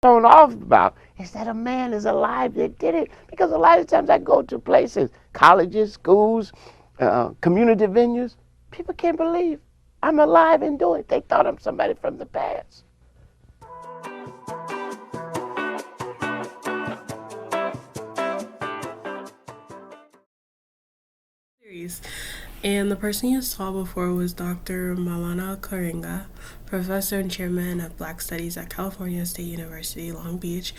thrown off about is that a man is alive that did it. Because a lot of times I go to places, colleges, schools, community venues, people can't believe I'm alive and doing it. They thought I'm somebody from the past. And the person you saw before was Dr. Malana Karenga, professor and chairman of Black Studies at California State University, Long Beach,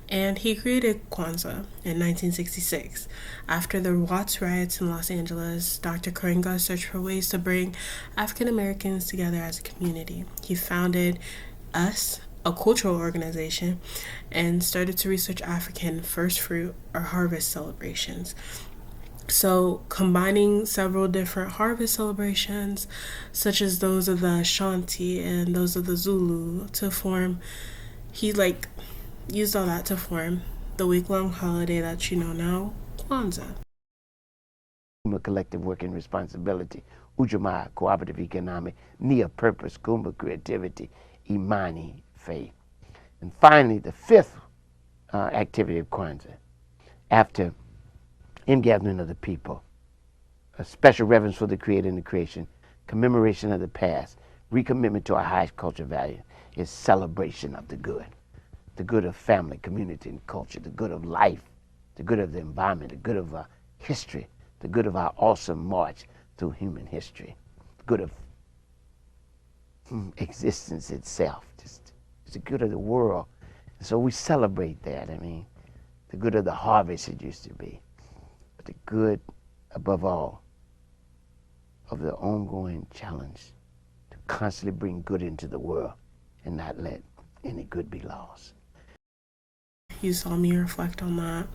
and he created Kwanzaa in 1966. After the Watts riots in Los Angeles, Dr. Karenga searched for ways to bring African Americans together as a community. He founded US, a cultural organization, and started to research African first fruit or harvest celebrations. So, combining several different harvest celebrations, such as those of the Ashanti and those of the Zulu, to form, he used all that to form the week-long holiday that you know now, Kwanzaa. Collective working responsibility, Ujamaa, cooperative economic, Nia, purpose, Kumba, creativity, Imani, faith. And finally, the fifth activity of Kwanzaa, after ingathering of the people, a special reverence for the Creator and the creation, commemoration of the past, recommitment to our highest cultural value, is celebration of the good of family, community, and culture, the good of life, the good of the environment, the good of our history, the good of our awesome march through human history, the good of existence itself, just it's the good of the world. And so we celebrate that. I mean, the good of the harvest it used to be. The good, above all, of the ongoing challenge to constantly bring good into the world and not let any good be lost. You saw me reflect on that.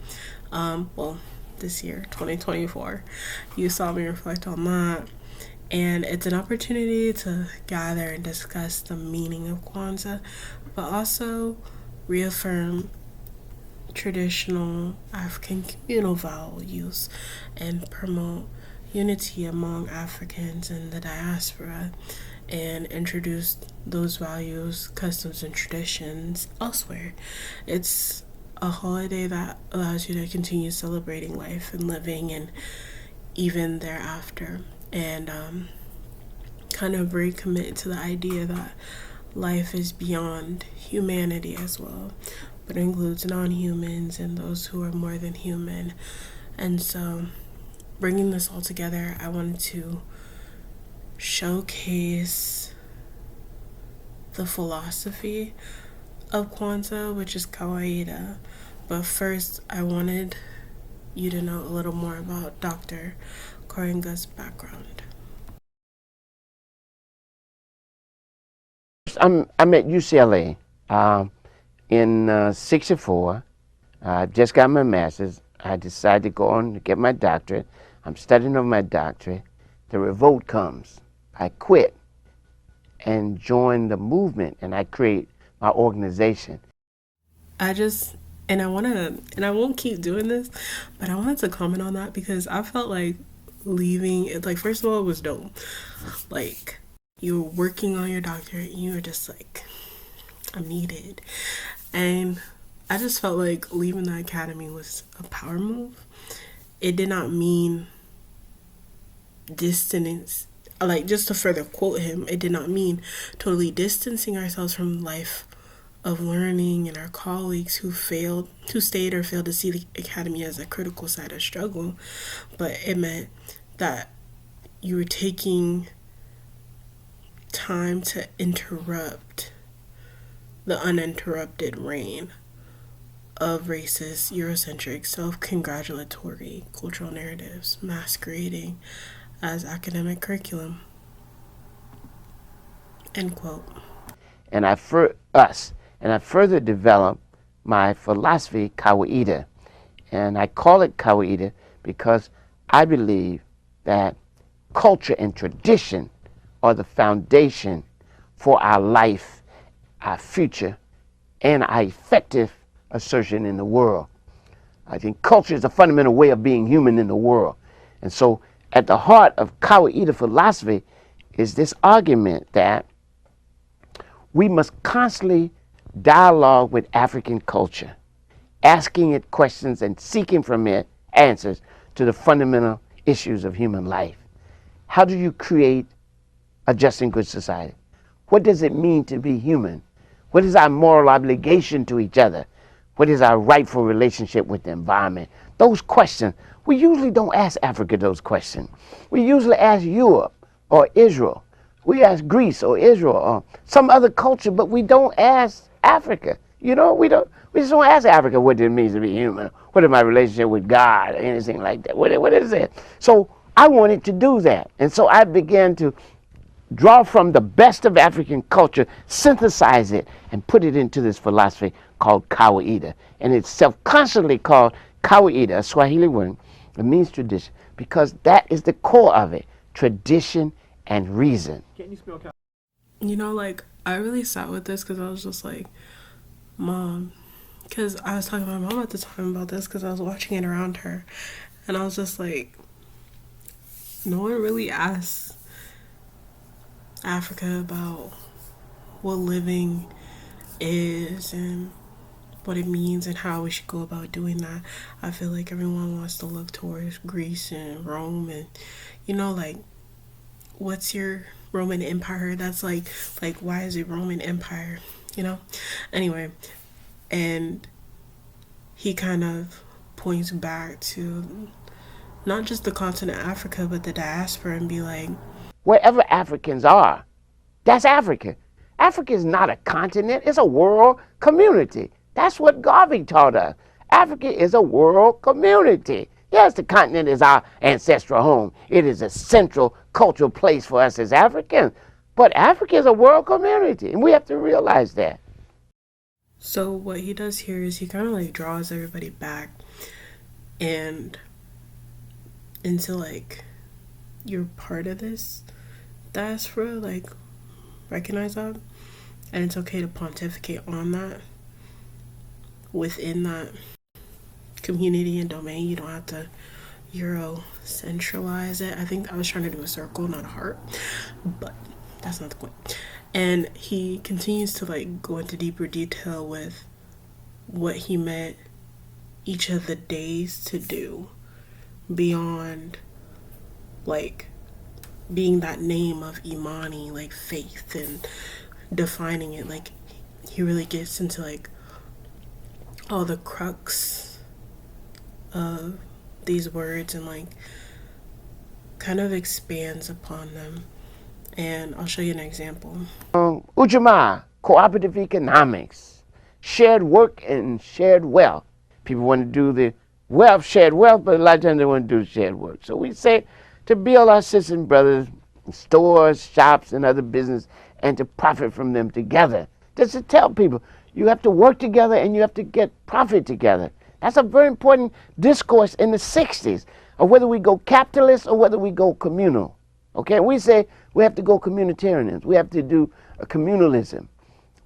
This year, 2024, you saw me reflect on that. And it's an opportunity to gather and discuss the meaning of Kwanzaa, but also reaffirm traditional African communal values and promote unity among Africans in the diaspora and introduce those values, customs, and traditions elsewhere. It's a holiday that allows you to continue celebrating life and living and even thereafter, and kind of recommit to the idea that life is beyond humanity as well, but includes non-humans and those who are more than human. And so, bringing this all together, I wanted to showcase the philosophy of Kwanzaa, which is Kawaida. But first, I wanted you to know a little more about Dr. Karenga's background. I'm at UCLA in 64. I just got my master's. I decided to go on to get my doctorate. I'm studying on my doctorate. The revolt comes. I quit and join the movement, and I create my organization. I won't keep doing this, but I wanted to comment on that because I felt like leaving it, like, first of all, it was dope. Like, you were working on your doctorate and you were just like, I'm needed. And I just felt like leaving the academy was a power move. It did not mean distance, like, just to further quote him, it did not mean totally distancing ourselves from life of learning and our colleagues who stayed or failed to see the academy as a critical side of struggle, but it meant that you were taking time to interrupt the uninterrupted reign of racist, Eurocentric, self-congratulatory cultural narratives masquerading as academic curriculum. End quote. And I further developed my philosophy, Kawaida. And I call it Kawaida because I believe that culture and tradition are the foundation for our life, our future, and our effective assertion in the world. I think culture is a fundamental way of being human in the world. And so at the heart of Kawaida philosophy is this argument that we must constantly dialogue with African culture, asking it questions and seeking from it answers to the fundamental issues of human life. How do you create a just and good society? What does it mean to be human? What is our moral obligation to each other? What is our rightful relationship with the environment? Those questions, we usually don't ask Africa those questions. We usually ask Europe or Israel. We ask Greece or Israel or some other culture, but we don't ask Africa. You know, we just don't ask Africa what it means to be human. What is my relationship with God or anything like that? What is it? So I wanted to do that. And so I began to draw from the best of African culture, synthesize it, and put it into this philosophy called kawaida. And it's self-consciously called kawaida, a Swahili word. It means tradition, because that is the core of it, tradition and reason. You know, like, I really sat with this because I was just like, Mom, because I was talking to my mom at the time about this because I was watching it around her. And I was just like, no one really asks Africa about what living is and what it means and how we should go about doing that. I feel like everyone wants to look towards Greece and Rome and, you know, like, what's your Roman Empire? That's like why is it Roman Empire? You know? Anyway, and he kind of points back to not just the continent Africa, but the diaspora and be like, wherever Africans are, that's Africa. Africa is not a continent, it's a world community. That's what Garvey taught us. Africa is a world community. Yes, the continent is our ancestral home. It is a central cultural place for us as Africans. But Africa is a world community, and we have to realize that. So what he does here is he kind of like draws everybody back and into like, you're part of this diaspora, like, recognize that, and it's okay to pontificate on that within that community and domain. You don't have to Euro-centralize it. I think I was trying to do a circle, not a heart, but that's not the point. And he continues to like go into deeper detail with what he meant each of the days to do beyond like being that name of Imani, like faith, and defining it. Like, he really gets into like all the crux of these words and like kind of expands upon them. And I'll show you an example. Ujamaa, cooperative economics, shared work and shared wealth. People want to do the shared wealth, but a lot of times they want to do shared work. So we say to build our sisters and brothers, stores, shops, and other business, and to profit from them together. Just to tell people, you have to work together and you have to get profit together. That's a very important discourse in the 60s, of whether we go capitalist or whether we go communal. Okay, we say we have to go communitarianism. We have to do communalism.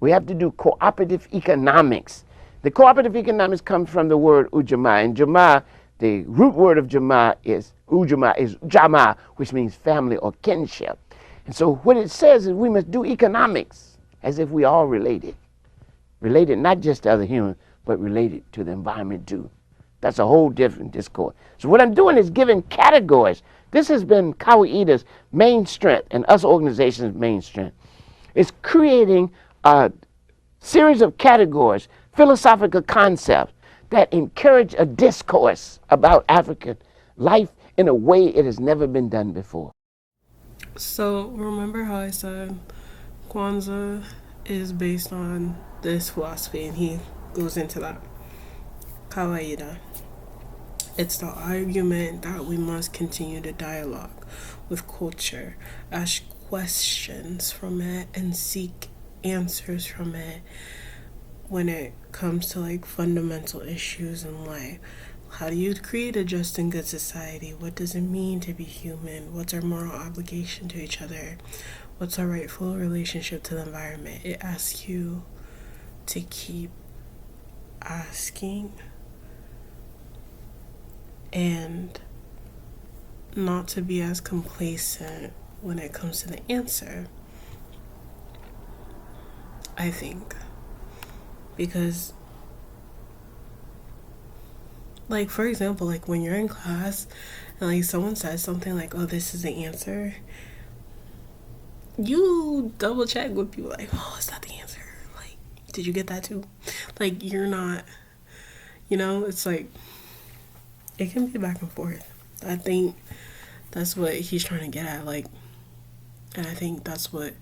We have to do cooperative economics. The cooperative economics comes from the word ujamaa. And jamaa, the root word of jamaa is jamaa, which means family or kinship. And so what it says is we must do economics as if we all related. Related not just to other humans, but related to the environment too. That's a whole different discourse. So what I'm doing is giving categories. This has been Kawaida's main strength and us organizations' main strength. It's creating a series of categories, philosophical concepts that encourage a discourse about African life in a way it has never been done before. So remember how I said Kwanzaa is based on this philosophy, and he goes into that. Kawaida. It's the argument that we must continue to dialogue with culture, ask questions from it, and seek answers from it when it comes to like fundamental issues in life. How do you create a just and good society? What does it mean to be human? What's our moral obligation to each other? What's our rightful relationship to the environment? It asks you to keep asking and not to be as complacent when it comes to the answer, I think. Because, like, for example, like when you're in class and like someone says something like, oh, this is the answer, you double check with people like, oh, is that the answer? Like, did you get that too? Like, you're not, it's like, it can be back and forth. I think that's what he's trying to get at. Like, and I think that's what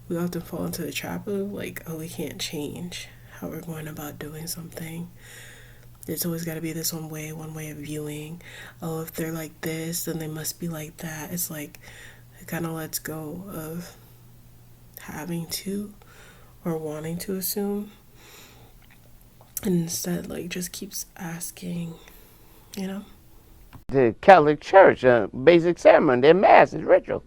we often fall into the trap of, like, oh, we can't change how we're going about doing something. It's always got to be this one way of viewing. Oh, if they're like this, then they must be like that. It's like, it kind of lets go of having to or wanting to assume. And instead, like, just keeps asking, The Catholic Church, basic ceremony, their mass is ritual.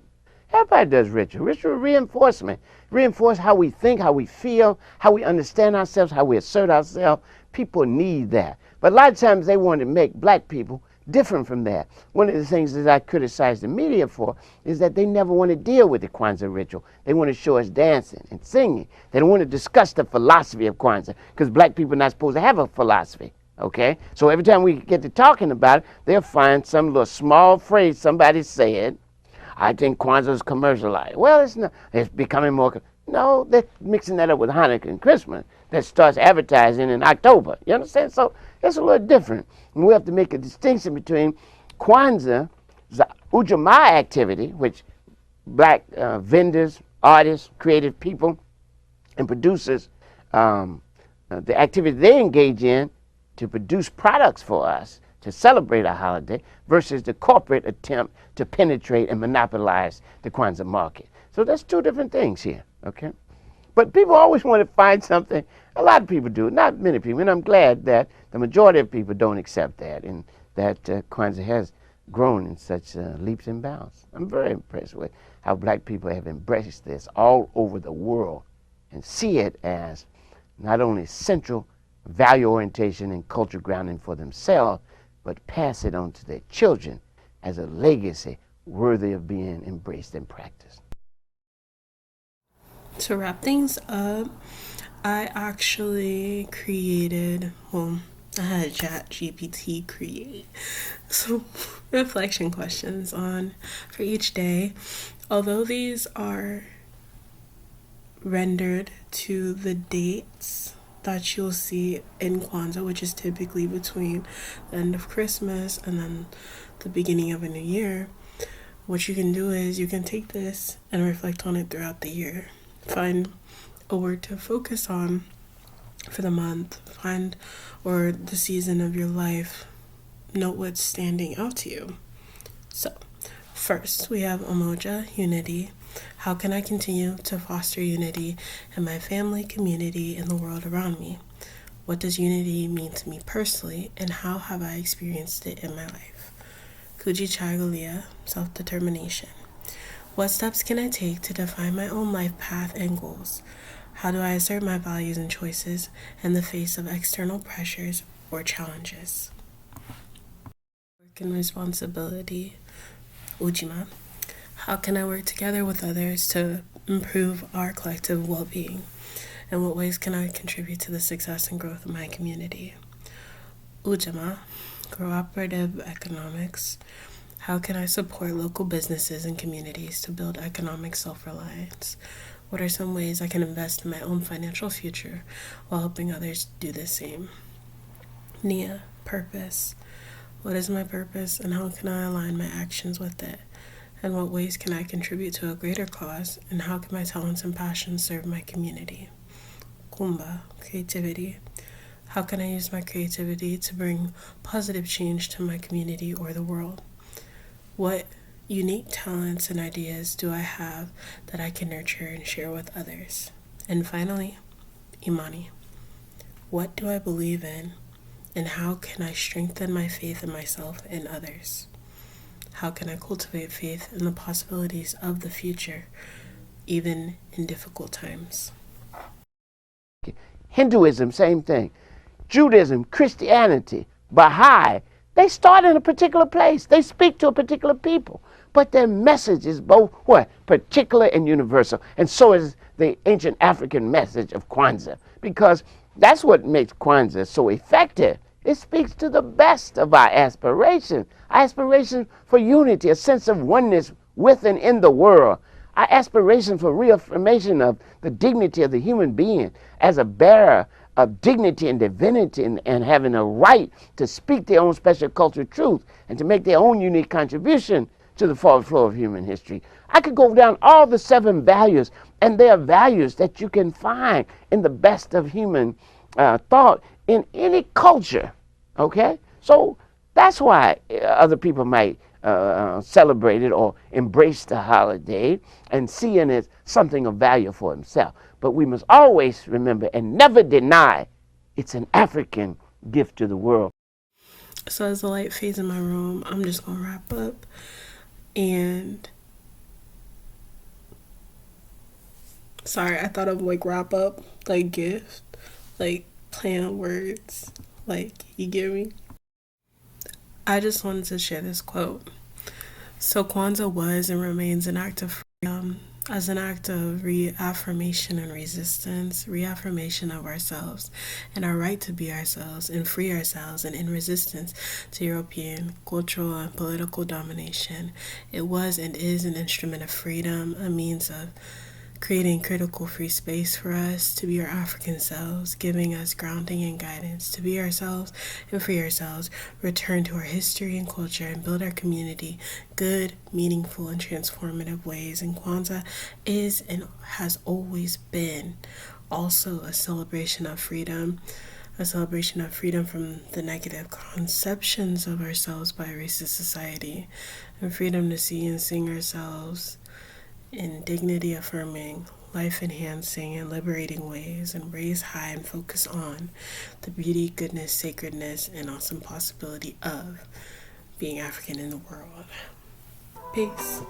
Everybody does ritual. Ritual reinforcement. Reinforce how we think, how we feel, how we understand ourselves, how we assert ourselves. People need that. But a lot of times they want to make black people different from that. One of the things that I criticize the media for is that they never want to deal with the Kwanzaa ritual. They want to show us dancing and singing. They don't want to discuss the philosophy of Kwanzaa because black people are not supposed to have a philosophy. Okay? So every time we get to talking about it, they'll find some little small phrase somebody said. I think Kwanzaa is commercialized. Well, it's not. It's becoming more. No, they're mixing that up with Hanukkah and Christmas that starts advertising in October. You understand? So it's a little different. And we have to make a distinction between Kwanzaa, the Ujamaa activity, which black vendors, artists, creative people, and producers, the activity they engage in to produce products for us to celebrate our holiday versus the corporate attempt to penetrate and monopolize the Kwanzaa market. So that's two different things here, okay? But people always want to find something. A lot of people do, not many people, and I'm glad that the majority of people don't accept that and that Kwanzaa has grown in such leaps and bounds. I'm very impressed with how black people have embraced this all over the world and see it as not only central value orientation and culture grounding for themselves, but pass it on to their children as a legacy worthy of being embraced and practiced. To wrap things up, I actually created, I had ChatGPT create some reflection questions for each day. Although these are rendered to the dates that you'll see in Kwanzaa, which is typically between the end of Christmas and then the beginning of a new year, what you can do is you can take this and reflect on it throughout the year. Find a word to focus on for the month, or the season of your life. Note what's standing out to you. So, first we have Umoja, unity. How can I continue to foster unity in my family, community, and the world around me? What does unity mean to me personally, and how have I experienced it in my life? Kujichagulia, self-determination. What steps can I take to define my own life path and goals? How do I assert my values and choices in the face of external pressures or challenges? Work and responsibility. Ujima. How can I work together with others to improve our collective well-being? In what ways can I contribute to the success and growth of my community? Ujama, cooperative economics. How can I support local businesses and communities to build economic self-reliance? What are some ways I can invest in my own financial future while helping others do the same? Nia, purpose. What is my purpose and how can I align my actions with it? In what ways can I contribute to a greater cause, and how can my talents and passions serve my community? Kumba, creativity. How can I use my creativity to bring positive change to my community or the world? What unique talents and ideas do I have that I can nurture and share with others? And finally, Imani. What do I believe in, and how can I strengthen my faith in myself and others? How can I cultivate faith in the possibilities of the future, even in difficult times? Hinduism, same thing. Judaism, Christianity, Baha'i, they start in a particular place. They speak to a particular people. But their message is both what? Particular and universal. And so is the ancient African message of Kwanzaa. Because That's what makes Kwanzaa so effective. It speaks to the best of our aspiration for unity, a sense of oneness with and in the world, our aspiration for reaffirmation of the dignity of the human being as a bearer of dignity and divinity, and having a right to speak their own special cultural truth and to make their own unique contribution to the forward flow of human history. I could go down all the 7 values, and they are values that you can find in the best of human thought in any culture. Okay? So that's why other people might celebrate it or embrace the holiday and see in it something of value for himself. But we must always remember and never deny it's an African gift to the world. So as the light fades in my room, I'm just going to wrap up. And sorry, I thought of like wrap up, like gift, like playing on words, like, you get me? I just wanted to share this quote. So Kwanzaa was and remains an act of freedom, as an act of reaffirmation and resistance, reaffirmation of ourselves and our right to be ourselves and free ourselves, and in resistance to European cultural and political domination. It was and is an instrument of freedom, a means of creating critical free space for us to be our African selves, giving us grounding and guidance to be ourselves and free ourselves, return to our history and culture, and build our community good, meaningful, and transformative ways. And Kwanzaa is and has always been also a celebration of freedom. A celebration of freedom from the negative conceptions of ourselves by a racist society, and freedom to see and sing ourselves in dignity affirming, life enhancing, and liberating ways, and raise high and focus on the beauty, goodness, sacredness, and awesome possibility of being African in the world. Peace.